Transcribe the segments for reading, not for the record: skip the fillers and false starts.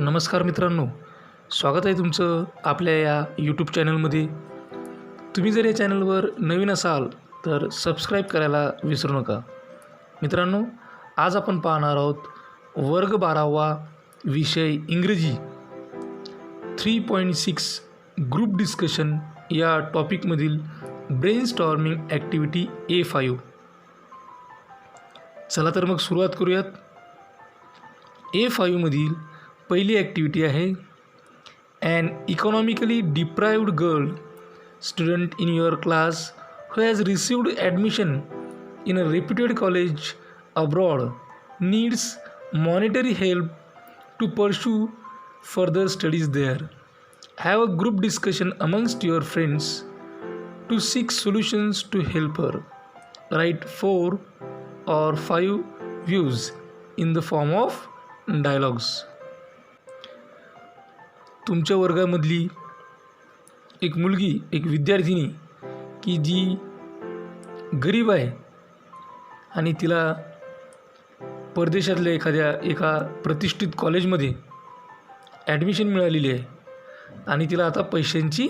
नमस्कार मित्रांनो, स्वागत आहे तुमचं आपल्या या यूट्यूब चॅनलमध्ये. तुम्ही जर या चॅनलवर नवीन असाल तर सबस्क्राईब करायला विसरू नका. मित्रांनो, आज आपण पाहणार आहोत वर्ग 12वा विषय इंग्रजी 3.6 ग्रुप डिस्कशन या टॉपिकमधील ब्रेनस्टॉर्मिंग ॲक्टिव्हिटी A5. चला तर मग सुरुवात करूयात. A5 मधील पहिली ॲक्टिव्हिटी आहे an economically deprived girl student in your class who has received admission in a reputed college abroad needs monetary help to pursue further studies there. Have a group discussion amongst your friends to seek solutions to help her. Write 4 or 5 views in the form of dialogues. तुमच्या वर्गामधली एक मुलगी, एक विद्यार्थिनी की जी गरीब आहे आणि तिला परदेशातल्या एका प्रतिष्ठित कॉलेजमध्ये ॲडमिशन मिळालेली आहे आणि तिला आता पैशांची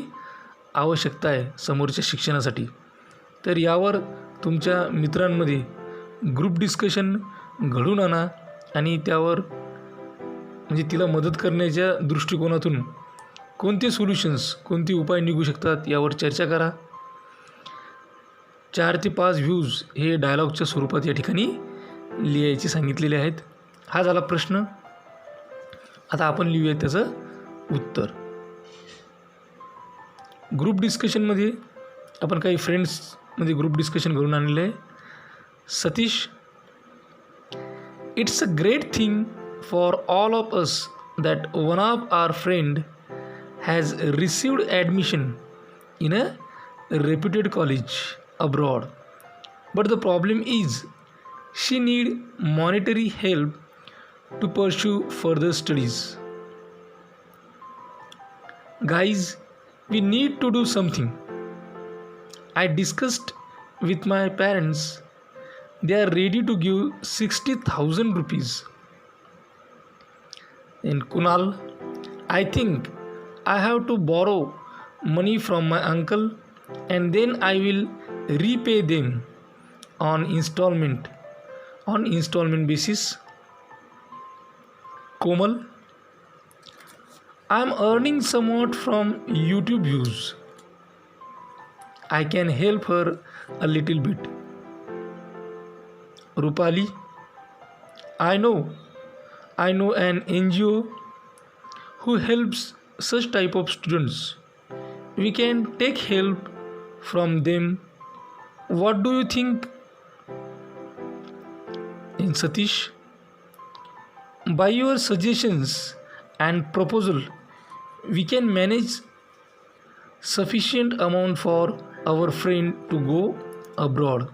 आवश्यकता आहे समोरच्या शिक्षणासाठी. तर यावर तुमच्या मित्रांमध्ये ग्रुप डिस्कशन घडवून आणा आणि त्यावर म्हणजे तिला मदत करण्याच्या दृष्टिकोनातून कोणते सोल्युशन्स, कोणते उपाय निघू शकतात यावर चर्चा करा. 4 ते 5 व्ह्यूज हे डायलॉगच्या स्वरूपात या ठिकाणी लिहायचे सांगितलेले आहेत. हा झाला प्रश्न. आता आपण लिहूया त्याचं उत्तर. ग्रुप डिस्कशनमध्ये आपण काही फ्रेंड्समध्ये ग्रुप डिस्कशन घडून आणलेलं आहे. Satish, it's a great thing for all of us that one of our friend has received admission in a reputed college abroad, but the problem is she need monetary help to pursue further studies. Guys, we need to do something. I discussed with my parents. They are ready to give 60,000 rupees. And Kunal, I think I have to borrow money from my uncle and then I will repay them on installment basis. Komal, I am earning somewhat from YouTube views. I can help her a little bit. Rupali, I know an NGO who helps such type of students. We can take help from them. What do you think? In Satish, by your suggestions and proposal, we can manage sufficient amount for our friend to go abroad.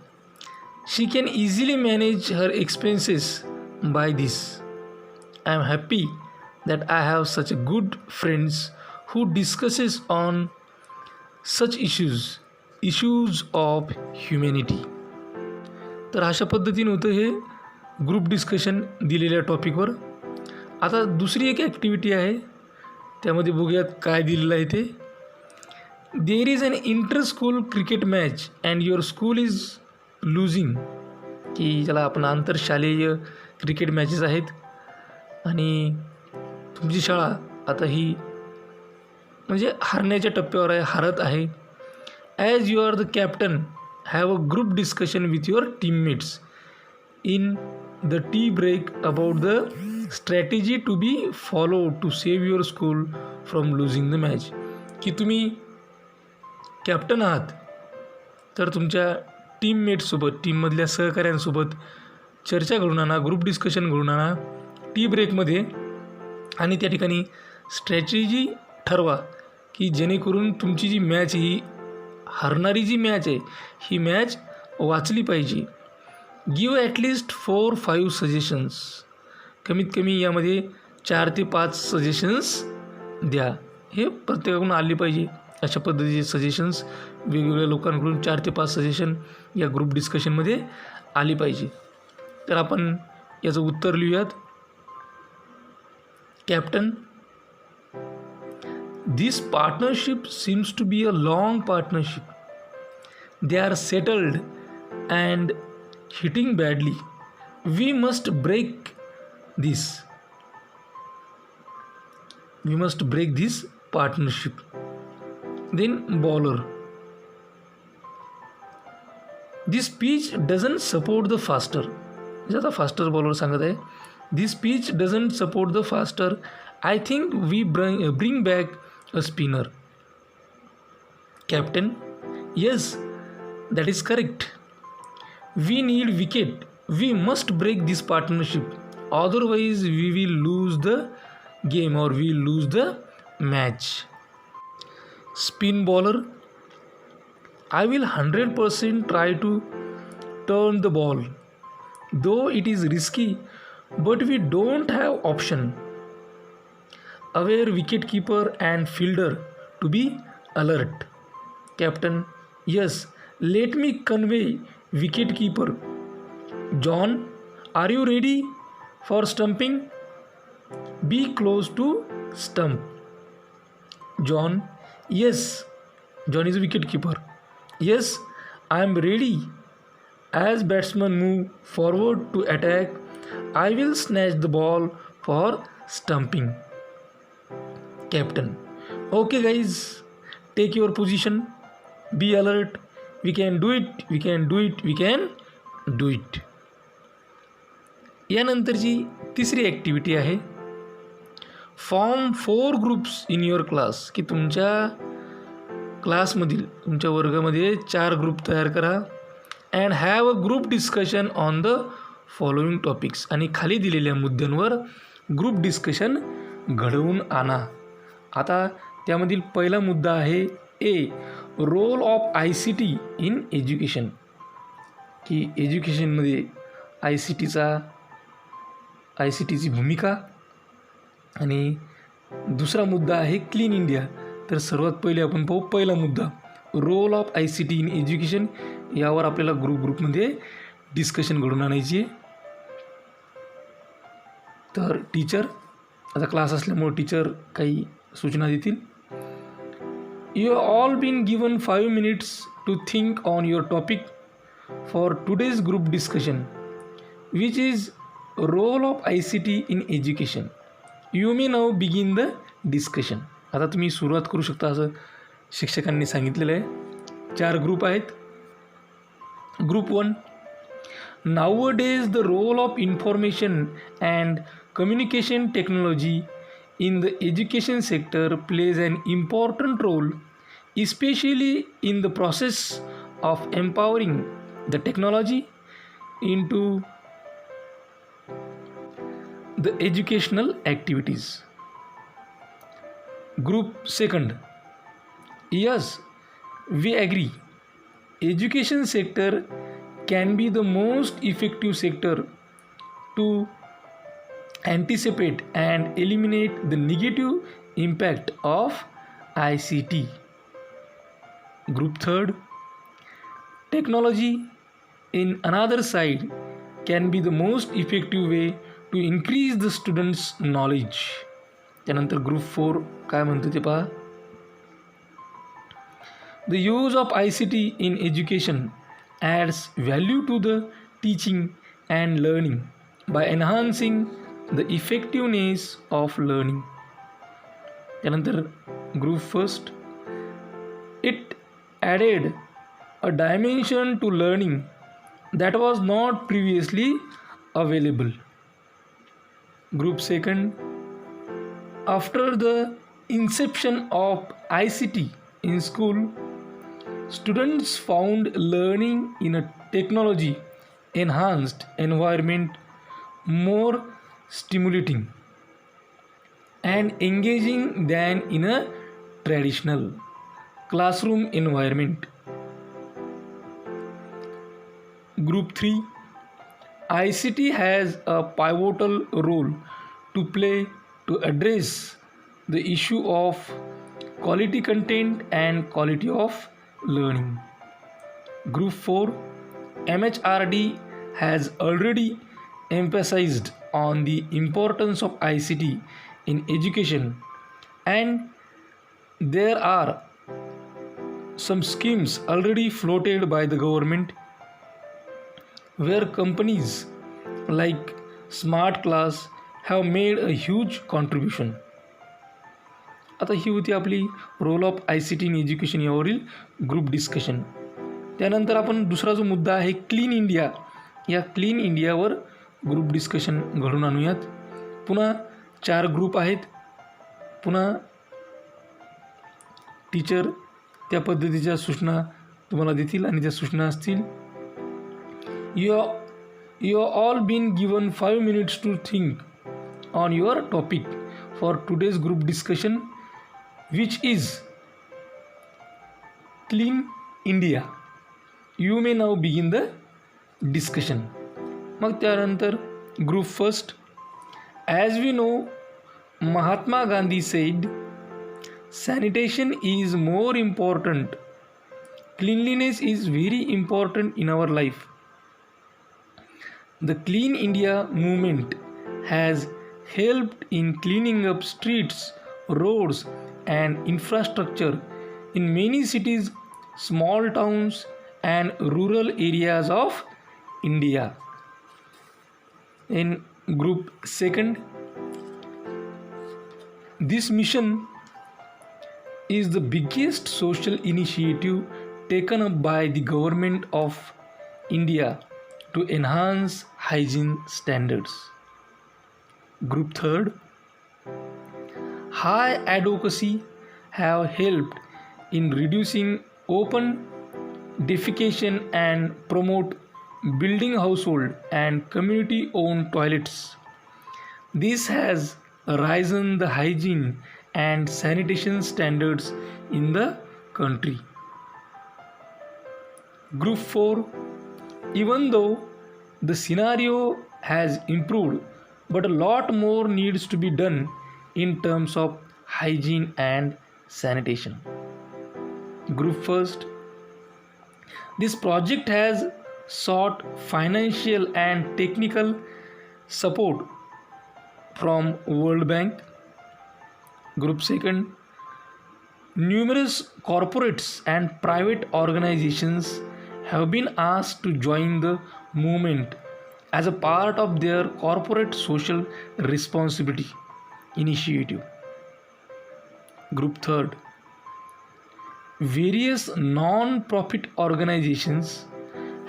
She can easily manage her expenses by this. I am happy that I have such a good friends who discusses on such issues of humanity. तर अशा पद्धतीने होतं हे group discussion दिलेल्या टॉपिकवर. आता दुसरी एक activity आहे, त्यामध्ये बघूयात काय दिलेलं आहे ते. There is an inter school cricket match and your school is losing. की ज्याला आपण आंतरशालेय क्रिकेट मॅचेस आहेत आणि तुमची शाळा आता ही म्हणजे हारण्याच्या टप्प्यावर आहे, हारत आहे. As you are the captain, have a group discussion with your teammates in the tea break about the strategy to be follow to save your school from losing the match. की तुम्ही कॅप्टन आहात तर तुमच्या टीममेट्ससोबत, टीममधल्या सहकाऱ्यांसोबत चर्चा घडून आणा, group discussion घडून आणा टी ब्रेकमध्ये आणि त्या ठिकाणी स्ट्रॅटेजी ठरवा की जेणेकरून तुमची जी मॅच ही हरणारी जी मॅच आहे ही मॅच वाचली पाहिजे. Give at least 4-5 suggestions. कमीत कमी यामध्ये 4 ते 5 सजेशन्स द्या. हे प्रत्येकाकडून आले पाहिजे. अशा पद्धतीचे सजेशन्स वेगवेगळ्या लोकांकडून 4 ते 5 सजेशन या ग्रुप डिस्कशनमध्ये आली पाहिजे. तर आपण याचं उत्तर लिहूयात. Captain, this partnership seems to be a long partnership. They are settled and hitting badly. We must break this. We must break this partnership. Then bowler. This pitch doesn't support the faster. आता faster bowler सांगत आहे. This pitch doesn't support the faster. I think we bring back a spinner. Captain, yes, that is correct. We need wicket. We must break this partnership. Otherwise, we will lose the game or we will lose the match. Spin bowler. I will 100% try to turn the ball. Though it is risky, but we don't have option. Aware wicketkeeper and fielder to be alert. Captain, yes, let me convey wicketkeeper. John, are you ready for stumping? Be close to stump. John, yes. John is a wicketkeeper. Yes, I am ready. As batsmen move forward to attack, I will snatch the ball for stumping. Captain, okay guys, take your position. Be alert. We can do it. We can do it. We can do it. यानंतरची तिसरी activity आहे form 4 groups in your class. की तुमच्या क्लासमधील तुमच्या वर्गामध्ये 4 group तयार करा and have a group discussion on the following topics. आणि खाली दिलेल्या मुद्द्यांवर ग्रुप डिस्कशन घडवून आणा. आता त्यामधील पहिला मुद्दा आहे a, role of ICT in education. की एज्युकेशनमध्ये ICTची भूमिका. आणि दुसरा मुद्दा आहे क्लीन इंडिया. तर सर्वात पहिले आपण पाहू पहिला मुद्दा role of ICT in education. यावर आपल्याला ग्रुपमध्ये डिस्कशन घडून आणायची आहे. तर टीचर, आता क्लास असल्यामुळे टीचर काही सूचना देतील. You have all been given 5 minutes to think on your topic for today's group discussion which is role of ICT in education. You may now begin the discussion. आता तुम्ही सुरुवात करू शकता असं शिक्षकांनी सांगितलेलं आहे. 4 ग्रुप आहेत. Group 1, nowadays the role of information and communication technology in the education sector plays an important role, especially in the process of empowering the technology into the educational activities. Group 2, yes, we agree. Education sector can be the most effective sector to anticipate and eliminate the negative impact of ICT. Group 3, technology in another side can be the most effective way to increase the students knowledge. त्यानंतर group 4 काय म्हणतो ते पहा. The use of ICT in education adds value to the teaching and learning by enhancing the effectiveness of learning. त्यानंतर group 1, it added a dimension to learning that was not previously available. Group 2, after the inception of ICT in school, students found learning in a technology enhanced environment more stimulating and engaging than in a traditional classroom environment. Group 3, ICT has a pivotal role to play to address the issue of quality content and quality of learning. Group 4, MHRD has already emphasized on the importance of ICT in education, and there are some schemes already floated by the government where companies like Smart Class have made a huge contribution. आता ही होती आपली role of ICT in education यावरील group discussion. त्यानंतर आपण दुसरा जो मुद्दा आहे क्लीन इंडिया, या क्लीन इंडियावर ग्रुप डिस्कशन घडून आणूयात. पुन्हा 4 ग्रुप आहेत. पुन्हा टीचर त्या पद्धतीच्या सूचना तुम्हाला देतील आणि त्या सूचना असतील. You all been given 5 minutes to think on your topic for today's group discussion, which is Clean India. You may now begin the discussion. मग त्यानंतर group first. As we know, Mahatma Gandhi said, sanitation is more important. Cleanliness is very important in our life. The Clean India movement has helped in cleaning up streets, roads, and infrastructure in many cities, small towns, and rural areas of India. In group second, this mission is the biggest social initiative taken up by the government of India to enhance hygiene standards. Group third, high advocacy have helped in reducing open defecation and promote building household and community owned toilets. This has risen the hygiene and sanitation standards in the country. Group 4, even though the scenario has improved, but a lot more needs to be done in terms of hygiene and sanitation. Group first, this project has sought financial and technical support from World Bank. Group second, numerous corporates and private organizations have been asked to join the movement as a part of their corporate social responsibility initiative. Group third, various non-profit organizations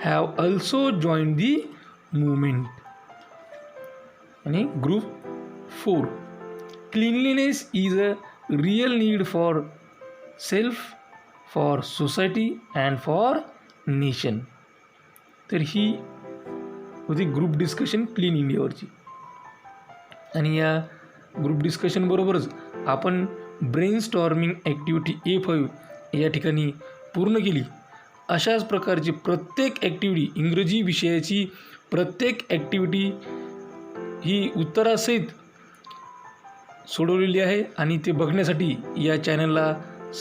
have also joined the movement. And group 4, cleanliness is a real need for self, for society, and for nation. तर ही होती group discussion clean इंडियावरची. आणि या group डिस्कशनबरोबरच आपण brain storming activity A5 या ठिकाणी पूर्ण केली. अशाच प्रकारची प्रत्येक ॲक्टिव्हिटी, इंग्रजी विषयाची प्रत्येक ॲक्टिव्हिटी ही उत्तरासहित सोडवलेली आहे. आणि ते बघण्यासाठी या चॅनलला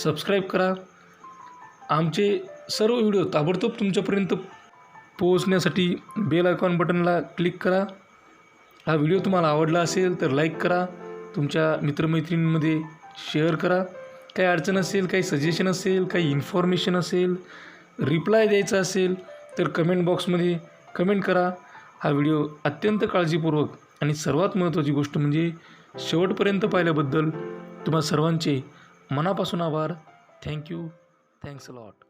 सबस्क्राईब करा. आमचे सर्व व्हिडिओ ताबडतोब तुमच्यापर्यंत पोहोचण्यासाठी बेल आयकॉन बटनला क्लिक करा. हा व्हिडिओ तुम्हाला आवडला असेल तर लाईक करा, तुमच्या मित्रमैत्रिणींमध्ये शेअर करा. काही अडचण असेल, काही सजेशन असेल, काही इन्फॉर्मेशन असेल, रिप्लाय द्यायचा असेल तर कमेंट बॉक्समध्ये कमेंट करा. हा व्हिडिओ अत्यंत काळजीपूर्वक आणि सर्वात महत्त्वाची गोष्ट म्हणजे शेवटपर्यंत पाहिल्याबद्दल तुम्हा सर्वांचे मनापासून आभार. थँक्यू. Thanks a lot.